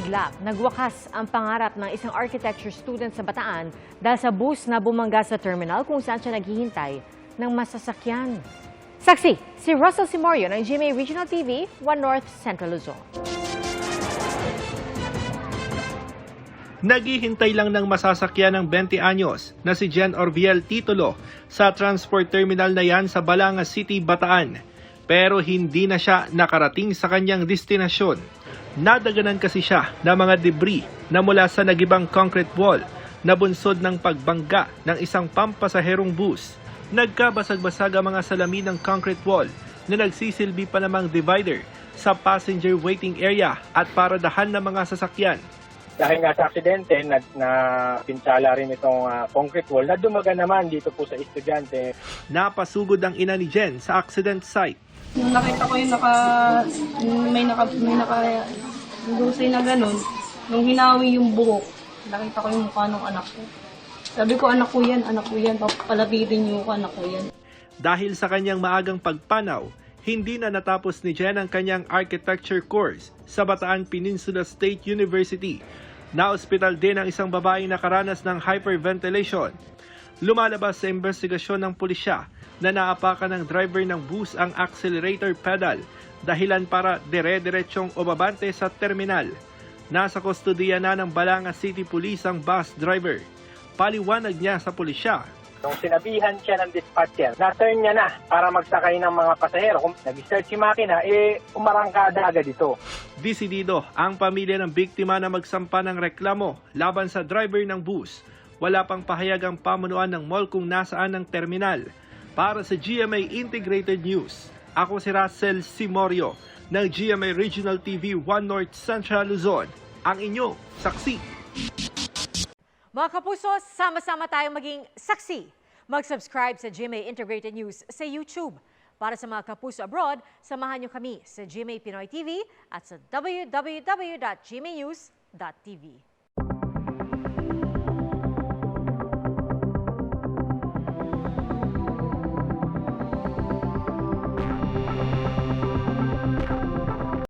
bigla, nagwakas ang pangarap ng isang architecture student sa Bataan dahil sa bus na bumangga sa terminal kung saan siya naghihintay ng masasakyan. Saksi, si Russell Simorio ng GMA Regional TV, 1 North Central Luzon. Naghihintay lang ng masasakyan ng 20 anyos na si Jen Orviel Titulo sa transport terminal na yan sa Balanga City, Bataan. Pero hindi na siya nakarating sa kanyang destinasyon. Nadaganan kasi siya ng mga debris na mula sa nagibang concrete wall na bunsod ng pagbangga ng isang pampasaherong bus. Nagkabasag-basag ang mga salamin ng concrete wall na nagsisilbi pa namang divider sa passenger waiting area at paradahan ng mga sasakyan. Dahil nga sa aksidente, na pinsala rin itong concrete wall na dumaga naman dito po sa estudyante. Napasugod ang ina ni Jen sa accident site. Nung nakita ko yung may lusay na ganun, nung hinawi yung buhok, nakita ko yung mukha ng anak ko. Sabi ko, anak ko yan, papalapitin niyo ko, anak ko yan. Dahil sa kanyang maagang pagpanaw, hindi na natapos ni Jen ang kanyang architecture course sa Bataan Peninsula State University. Na-ospital din ang isang babae na nakaranas ng hyperventilation. Lumalabas sa investigasyon ng pulisya na naapakan ng driver ng bus ang accelerator pedal, dahilan para dire-diretsyong umabante sa terminal. Nasa kustodiya na ng Balanga City Police ang bus driver. Paliwanag niya sa pulisya. Nung sinabihan siya ng dispatcher, na-turn niya na para magsakay ng mga pasahero. Kung nag-start si makina, umarangkada agad ito. Desidido ang pamilya ng biktima na magsampa ng reklamo laban sa driver ng bus. Wala pang pahayag ang pamunuan ng mall kung nasaan ang terminal. Para sa GMA Integrated News, ako si Russell Simorio ng GMA Regional TV 1 North Central Luzon, ang inyong saksi. Mga kapuso, sama-sama tayong maging saksi. Mag-subscribe sa GMA Integrated News sa YouTube. Para sa mga kapuso abroad, samahan niyo kami sa GMA Pinoy TV at sa www.gmanews.tv.